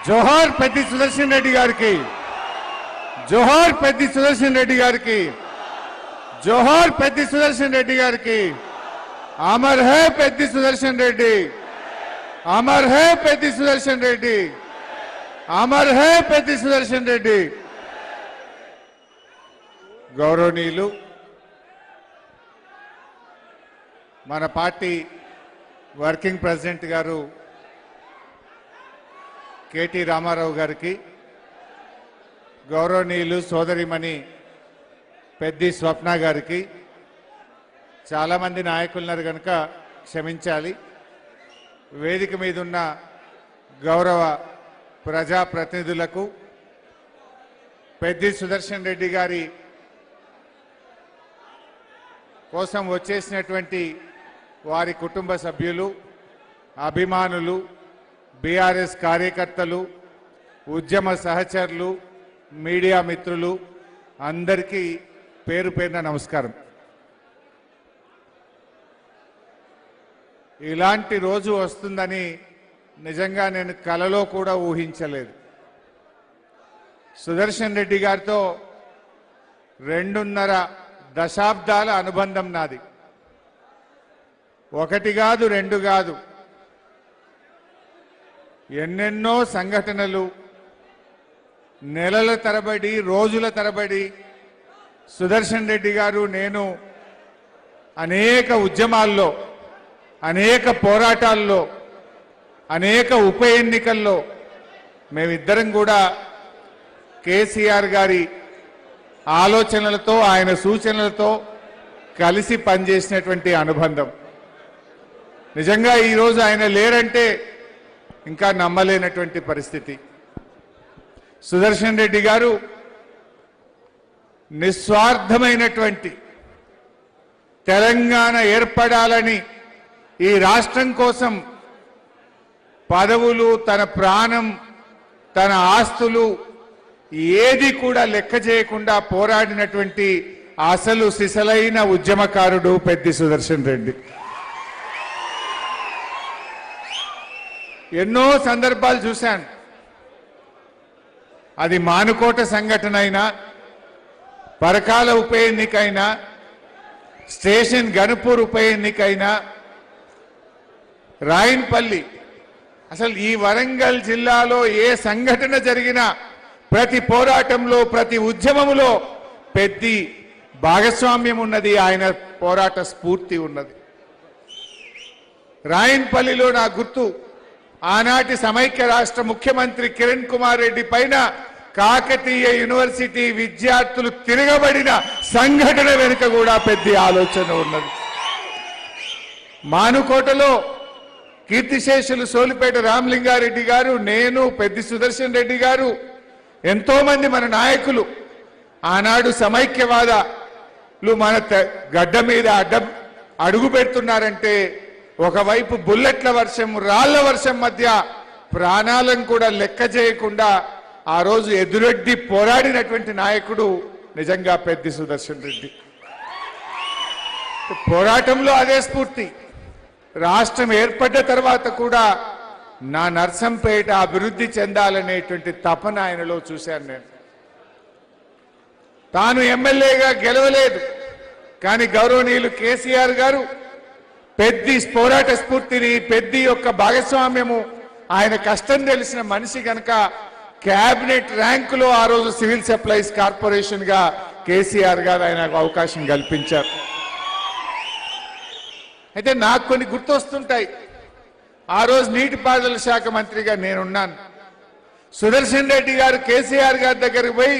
జోహార్ పెద్ది సుదర్శన్ రెడ్డి గారికి, జోహార్ పెద్ది సుదర్శన్ రెడ్డి గారికి, జోహార్ పెద్ది సుదర్శన్ రెడ్డి గారికి. Amar high Peddi Sudarshan Reddy, Amar high Peddi Sudarshan Reddy, Amar high Peddi Sudarshan Reddy. గౌరవనీయులు మన పార్టీ వర్కింగ్ ప్రెసిడెంట్ గారు కేటీ రామారావు గారికి, గౌరవనీయులు సోదరిమణి పెద్ది స్వప్న గారికి, చాలామంది నాయకులున్నారు కనుక క్షమించాలి. వేదిక మీద ఉన్న గౌరవ ప్రజాప్రతినిధులకు, పెద్ది సుదర్శన్ రెడ్డి గారి కోసం వచ్చేసినటువంటి వారి కుటుంబ సభ్యులు, అభిమానులు, బీఆర్ఎస్ కార్యకర్తలు, ఉద్యమ సహచరులు, మీడియా మిత్రులు అందరికీ పేరు పేరున నమస్కారం. ఇలాంటి రోజు వస్తుందని నిజంగా నేను కలలో కూడా ఊహించలేదు. సుదర్శన్ రెడ్డి గారితో 2.5 దశాబ్దాల అనుబంధం నాది. 1 కాదు 2 కాదు, ఎన్నెన్నో సంఘటనలు, నెలల తరబడి, రోజుల తరబడి సుదర్శన్ రెడ్డి గారు నేను అనేక ఉద్యమాల్లో, అనేక పోరాటాల్లో, అనేక ఉప ఎన్నికల్లో మేమిద్దరం కూడా కేసీఆర్ గారి ఆలోచనలతో, ఆయన సూచనలతో కలిసి పనిచేసినటువంటి అనుబంధం. నిజంగా ఈరోజు ఆయన లేరంటే ఇంకా నమ్మలేనటువంటి పరిస్థితి. సుదర్శన్ రెడ్డి గారు నిస్వార్థమైనటువంటి తెలంగాణ ఏర్పడాలని, ఈ రాష్ట్రం కోసం పదవులు, తన ప్రాణం, తన ఆస్తులు ఏది కూడా లెక్క చేయకుండా పోరాడినటువంటి అసలు సిసలైన ఉద్యమకారుడు పెద్ది సుదర్శన్ రెడ్డి. ఎన్నో సందర్భాలు చూశాను. అది మానుకోట సంఘటన అయినా, పరకాల ఉప ఎన్నికైనా, స్టేషన్ గణపూర్ ఉప ఎన్నికైనా, రాయన్పల్లి, అసలు ఈ వరంగల్ జిల్లాలో ఏ సంఘటన జరిగినా ప్రతి పోరాటంలో, ప్రతి ఉద్యమములో పెద్ది భాగస్వామ్యం ఉన్నది, ఆయన పోరాట స్ఫూర్తి ఉన్నది. రాయన్పల్లిలో నా గుర్తు, ఆనాటి సమైక్య రాష్ట్ర ముఖ్యమంత్రి కిరణ్ కుమార్ రెడ్డి పైన కాకతీయ యూనివర్సిటీ విద్యార్థులు తిరగబడిన సంఘటన వెనుక కూడా పెద్ద ఆలోచన ఉన్నది. మానుకోటలో కీర్తిశేషులు సోలిపేట రామలింగారెడ్డి గారు, నేను, పెద్ది సుదర్శన్ రెడ్డి గారు, ఎంతో మంది మన నాయకులు ఆనాడు సమైక్యవాదులు మన గడ్డ మీద అడుగు పెడుతున్నారంటే ఒకవైపు బుల్లెట్ల వర్షం, రాళ్ల వర్షం మధ్య ప్రాణాలను కూడా లెక్క చేయకుండా ఆ రోజు ఎదురెడ్డి పోరాడినటువంటి నాయకుడు నిజంగా పెద్ది సుదర్శన్ రెడ్డి. పోరాటంలో అదే స్ఫూర్తి. రాష్ట్రం ఏర్పడ్డ తర్వాత కూడా నా నర్సంపేట అభివృద్ధి చెందాలనేటువంటి తపన ఆయనలో చూశాను నేను. తాను ఎమ్మెల్యేగా గెలవలేదు, కానీ గౌరవనీయులు కేసీఆర్ గారు పెద్ది పోరాట స్ఫూర్తిని, పెద్ది యొక్క భాగస్వామ్యము, ఆయన కష్టం తెలిసిన మనిషి కనుక క్యాబినెట్ ర్యాంకులో ఆ రోజు సివిల్ సప్లైస్ కార్పొరేషన్ గా కేసీఆర్ గారు ఆయనకు అవకాశం కల్పించారు. అయితే నాకు కొన్ని గుర్తొస్తుంటాయి. ఆ రోజు నీటిపారుదల శాఖ మంత్రిగా నేనున్నాను. సుదర్శన్ రెడ్డి గారు కేసీఆర్ గారి దగ్గరికి పోయి,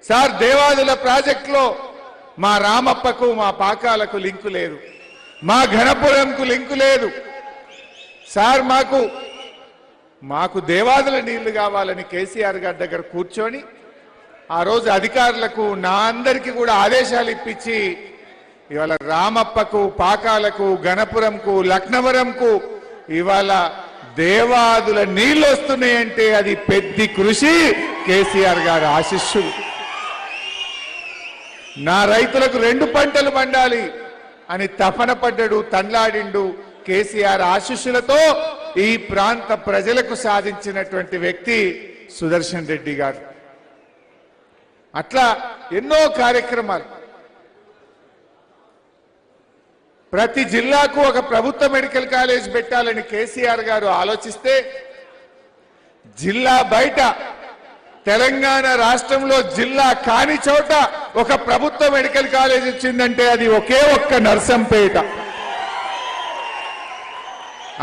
సార్ దేవాదుల ప్రాజెక్టులో మా రామప్పకు, మా పాకాలకు లింకు లేదు, మా ఘనపురంకు లింకు లేదు, సార్ మాకు దేవాదుల నీళ్లు కావాలని కేసీఆర్ గారి దగ్గర కూర్చొని ఆ రోజు అధికారులకు, నా అందరికీ కూడా ఆదేశాలు ఇప్పించి ఇవాళ రామప్పకు, పాకాలకు, గణపురంకు, లక్నవరంకు ఇవాళ దేవాదుల నీళ్లు వస్తున్నాయంటే అది పెద్ద కృషి, కేసీఆర్ గారి ఆశీస్సులు. నా రైతులకు 2 పంటలు పండాలి అని తపన పడ్డాడు, తండ్లాడిండు కేసీఆర్ ఆశీస్సులతో ఈ ప్రాంత ప్రజలకు సాధించినటువంటి వ్యక్తి సుదర్శన్ రెడ్డి గారు. అట్లా ఎన్నో కార్యక్రమాలు. ప్రతి జిల్లాకు ఒక ప్రభుత్వ మెడికల్ కాలేజ్ పెట్టాలని కేసీఆర్ గారు ఆలోచిస్తే జిల్లా బయట తెలంగాణ రాష్ట్రంలో జిల్లా కాని చోట ఒక ప్రభుత్వ మెడికల్ కాలేజ్ వచ్చిందంటే అది ఒకే ఒక్క నర్సంపేట.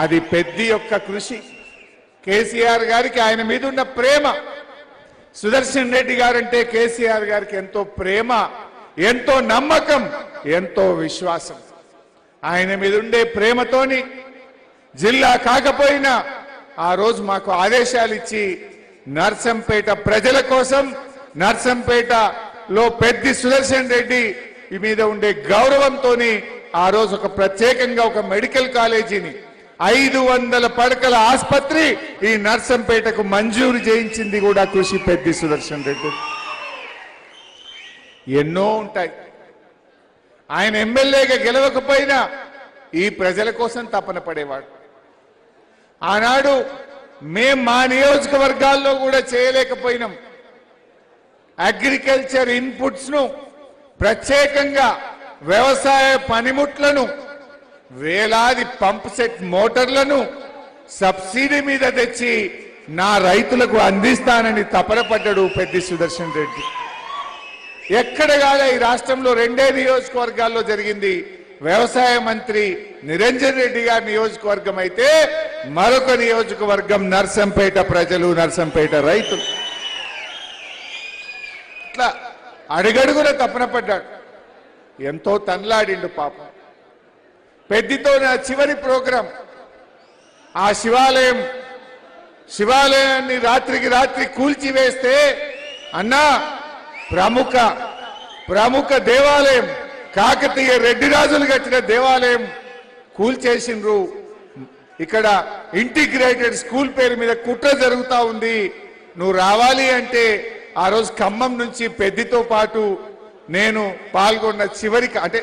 అది పెద్ద యొక్క కృషి. కేసీఆర్ గారికి ఆయన మీద ఉన్న ప్రేమ. సుదర్శన్ రెడ్డి గారంటే కేసీఆర్ గారికి ఎంతో ప్రేమ, ఎంతో నమ్మకం, ఎంతో విశ్వాసం. ఆయన మీద ఉండే ప్రేమతోని జిల్లా కాకపోయినా ఆ రోజు మాకు ఆదేశాలు ఇచ్చి నర్సంపేట ప్రజల కోసం, నర్సంపేటలో పెద్ది సుదర్శన్ రెడ్డి మీద ఉండే గౌరవంతో ఆ రోజు ఒక ప్రత్యేకంగా ఒక మెడికల్ కాలేజీని 500 పడకల ఆసుపత్రి ఈ నర్సంపేటకు మంజూరు చేయించింది కూడా కృషి పెద్ది సుదర్శన్ రెడ్డి. ఎన్నో ఉంటాయి. ఆయన ఎమ్మెల్యేగా గెలవకపోయినా ఈ ప్రజల కోసం తపన పడేవాడు. ఆనాడు మేం మా నియోజకవర్గాల్లో కూడా చేయలేకపోయినాం. అగ్రికల్చర్ ఇన్పుట్స్ ను ప్రత్యేకంగా వ్యవసాయ పనిముట్లను వేలాది పంప్ సెట్ మోటార్లను సబ్సిడీ మీద తెచ్చి నా రైతులకు అందిస్తానని తపన పడ్డాడు పెద్ది సుదర్శన్ రెడ్డి. ఎక్కడ కాలే ఈ రాష్ట్రంలో 2 నియోజకవర్గాల్లో జరిగింది. వ్యవసాయ మంత్రి నిరంజన్ రెడ్డి గారి నియోజకవర్గం అయితే మరొక నియోజకవర్గం నర్సంపేట ప్రజలు, నర్సంపేట రైతులు. ఇట్లా అడుగడుగున తపన పడ్డాడు. ఎంతో తన్లాడిండు పాపం. పెద్దితో నా చివరి ప్రోగ్రాం ఆ శివాలయాన్ని రాత్రికి రాత్రి కూల్చివేస్తే అన్నా ప్రముఖ దేవాలయం కాకతీయ రెడ్డి రాజులు కట్టిన దేవాలయం కూల్చేసిండ్రు. ఇక్కడ ఇంటిగ్రేటెడ్ స్కూల్ పేరు మీద కుట్ర జరుగుతా ఉంది. నువ్వు రావాలి అంటే ఆ రోజు ఖమ్మం నుంచి పెద్దితో పాటు నేను పాల్గొన్న చివరి అంటే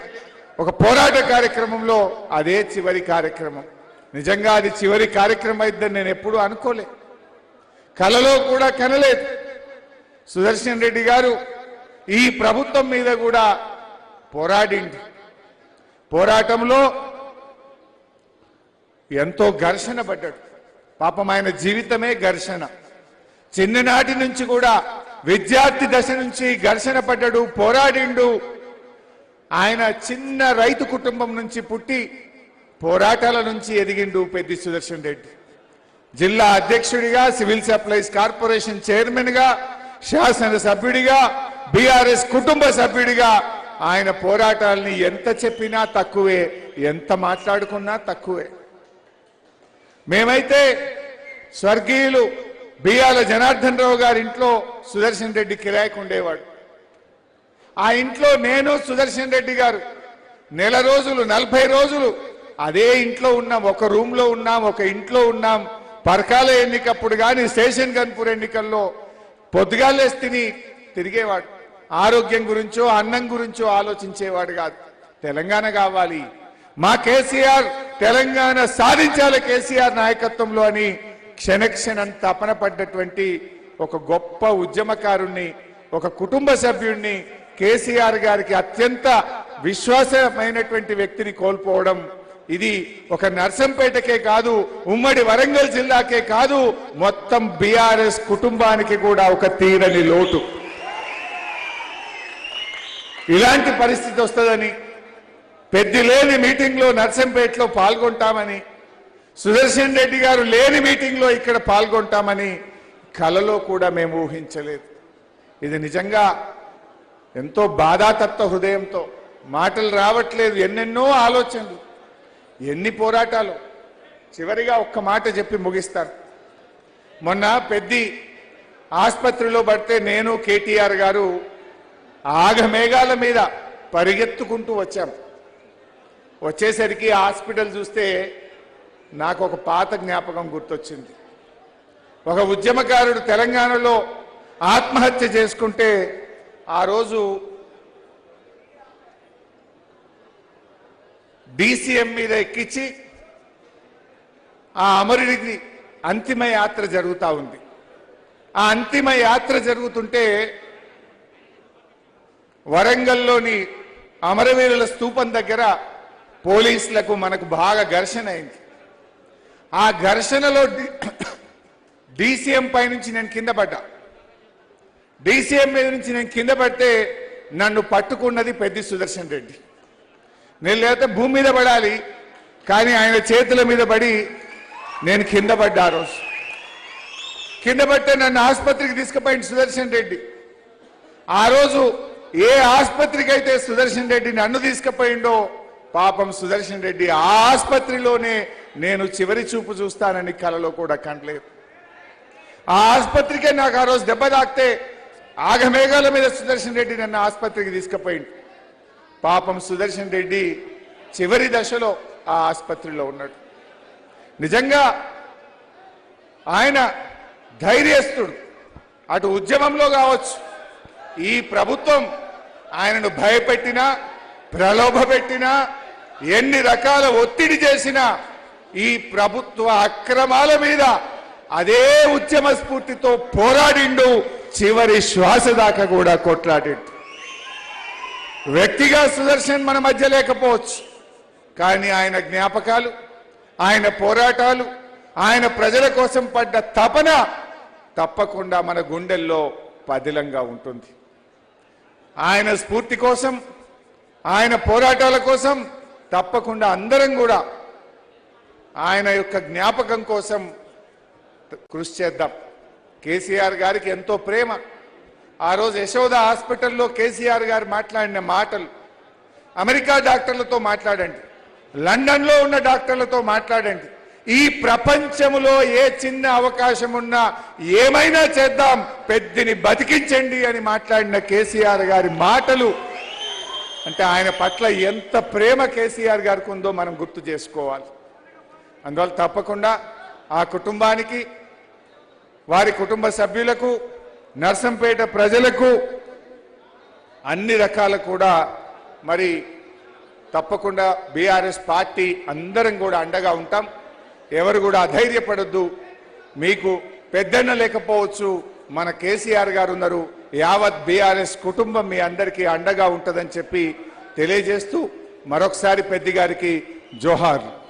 ఒక పోరాట కార్యక్రమంలో అదే చివరి కార్యక్రమం. నిజంగా అది చివరి కార్యక్రమం అయిద్దని నేను ఎప్పుడూ అనుకోలే, కలలో కూడా కనలేదు. సుదర్శన్ రెడ్డి గారు ఈ ప్రభుత్వం మీద కూడా పోరాడింది. పోరాటంలో ఎంతో ఘర్షణ పడ్డాడు. పాపం ఆయన జీవితమే ఘర్షణ. చిన్ననాటి నుంచి కూడా విద్యార్థి దశ నుంచి ఘర్షణ పడ్డాడు, పోరాడిండు. ఆయన చిన్న రైతు కుటుంబం నుంచి పుట్టి పోరాటాల నుంచి ఎదిగిండు పెద్ది సుదర్శన్ రెడ్డి. జిల్లా అధ్యక్షుడిగా, సివిల్ సప్లైస్ కార్పొరేషన్ చైర్మన్ గా, శాసనసభ్యుడిగా, బీఆర్ఎస్ కుటుంబ సభ్యుడిగా ఆయన పోరాటాలని ఎంత చెప్పినా తక్కువే, ఎంత మాట్లాడుకున్నా తక్కువే. మేమైతే స్వర్గీయులు బియ్యాల జనార్దన్ రావు గారి ఇంట్లో సుదర్శన్ రెడ్డి కిరాయికి ఉండేవాడు. ఆ ఇంట్లో నేను, సుదర్శన్ రెడ్డి గారు నెల రోజులు, 40 రోజులు అదే ఇంట్లో ఉన్నాం. ఒక రూమ్ లో ఉన్నాం, ఒక ఇంట్లో ఉన్నాం. పరకాల ఎన్నికప్పుడు కానీ, స్టేషన్ గన్పూర్ ఎన్నికల్లో పొద్దుగాలేసి తిరిగేవాడు. ఆరోగ్యం గురించో అన్నం గురించో ఆలోచించేవాడు కాదు. తెలంగాణ కావాలి, మా కేసీఆర్ తెలంగాణ సాధించాలి కేసీఆర్ నాయకత్వంలో అని క్షణక్షణం తపన పడ్డటువంటి ఒక గొప్ప ఉద్యమకారుణ్ణి, ఒక కుటుంబ సభ్యుణ్ణి, కేసీఆర్ గారికి అత్యంత విశ్వాసమైనటువంటి వ్యక్తిని కోల్పోవడం ఇది ఒక నర్సంపేటకే కాదు, ఉమ్మడి వరంగల్ జిల్లాకే కాదు, మొత్తం బీఆర్ఎస్ కుటుంబానికి కూడా ఒక తీరని లోటు. ఇలాంటి పరిస్థితి వస్తుందని, పెద్ది లేని మీటింగ్లో నర్సంపేటలో పాల్గొంటామని, సుదర్శన్ రెడ్డి గారు లేని మీటింగ్లో ఇక్కడ పాల్గొంటామని కలలో కూడా మేము ఊహించలేదు. ఇది నిజంగా ఎంతో బాధాతత్వ హృదయంతో, మాటలు రావట్లేదు, ఎన్నెన్నో ఆలోచనలు, ఎన్ని పోరాటాలు. చివరిగా ఒక్క మాట చెప్పి ముగిస్తాను. మొన్న పెద్ది ఆసుపత్రిలో పడితే నేను, కేటీఆర్ గారు ఆగమేఘాల మీద పరిగెత్తుకుంటూ వచ్చాం. వచ్చేసరికి హాస్పిటల్ చూస్తే నాకు ఒక పాత జ్ఞాపకం గుర్తొచ్చింది. ఒక ఉద్యమకారుడు తెలంగాణలో ఆత్మహత్య చేసుకుంటే ఆ రోజు డీసీఎం మీద ఎక్కించి ఆ అమరుడికి అంతిమ యాత్ర జరుగుతూ ఉంది. ఆ అంతిమ యాత్ర జరుగుతుంటే వరంగల్లోని అమరవీరుల స్తూపం దగ్గర పోలీసులకు మనకు బాగా ఘర్షణ అయింది. ఆ ఘర్షణలో డీసీఎం పై నుంచి నేను కింద పడ్డా. డీసీఎం మీద నుంచి నేను కింద పడితే నన్ను పట్టుకున్నది పెద్ది సుదర్శన్ రెడ్డి. నేను లేకపోతే భూమి మీద పడాలి, కానీ ఆయన చేతుల మీద పడి నేను కింద పడ్డా. ఆ రోజు కింద పడితే నన్ను ఆసుపత్రికి తీసుకుపోయింది సుదర్శన్ రెడ్డి. ఆ రోజు ఏ ఆసుపత్రికి అయితే సుదర్శన్ రెడ్డి నన్ను తీసుకుపోయిండో పాపం సుదర్శన్ రెడ్డి ఆ ఆసుపత్రిలోనే నేను చివరి చూపు చూస్తానని కలలో కూడా కనలేదు. ఆ ఆసుపత్రికే నాకు ఆ రోజు దెబ్బ తాకితే ఆగమేఘాల మీద సుదర్శన్ రెడ్డి నన్ను ఆసుపత్రికి తీసుకుపోయింది. పాపం సుదర్శన్ రెడ్డి చివరి దశలో ఆ ఆసుపత్రిలో ఉన్నాడు. నిజంగా ఆయన ధైర్యస్తుడు. అటు ఉద్యమంలో కావచ్చు, ఈ ప్రభుత్వం ఆయనను భయపెట్టినా ప్రలోభ పెట్టినా ఎన్ని రకాల ఒత్తిడి చేసినా ఈ ప్రభుత్వ అక్రమాల మీద అదే ఉద్యమ స్ఫూర్తితో పోరాడిండు. చివరి శ్వాస దాకా కూడా కొట్లాడిండు. వ్యక్తిగా సుదర్శన్ మన మధ్య లేకపోవచ్చు, కానీ ఆయన జ్ఞాపకాలు, ఆయన పోరాటాలు, ఆయన ప్రజల కోసం పడ్డ తపన తప్పకుండా మన గుండెల్లో పదిలంగా ఉంటుంది. ఆయన స్ఫూర్తి కోసం, ఆయన పోరాటాల కోసం తప్పకుండా అందరం కూడా ఆయన యొక్క జ్ఞాపకం కోసం కృషి చేద్దాం. కేసీఆర్ గారికి ఎంతో ప్రేమ. ఆ రోజు యశోద హాస్పిటల్లో కేసీఆర్ గారు మాట్లాడిన మాటలు, అమెరికా డాక్టర్లతో మాట్లాడండి, లండన్లో ఉన్న డాక్టర్లతో మాట్లాడండి, ఈ ప్రపంచంలో ఏ చిన్న అవకాశం ఉన్నా ఏమైనా చేద్దాం, పెద్దిని బతికించండి అని మాట్లాడిన కేసీఆర్ గారి మాటలు అంటే ఆయన పట్ల ఎంత ప్రేమ కేసీఆర్ గారికి ఉందో మనం గుర్తు చేసుకోవాలి. అందువల్ల తప్పకుండా ఆ కుటుంబానికి, వారి కుటుంబ సభ్యులకు, నర్సంపేట ప్రజలకు అన్ని రకాల కూడా మరి తప్పకుండా బీఆర్ఎస్ పార్టీ అందరం కూడా అండగా ఉంటాం. ఎవరు కూడా అధైర్యపడొద్దు. మీకు పెద్దన్న లేకపోవచ్చు, మన కేసీఆర్ గారు ఉన్నారు. యావత్ బీఆర్ఎస్ కుటుంబం మీ అందరికీ అండగా ఉంటుందని చెప్పి తెలియజేస్తూ మరొకసారి పెద్ది గారికి జోహార్.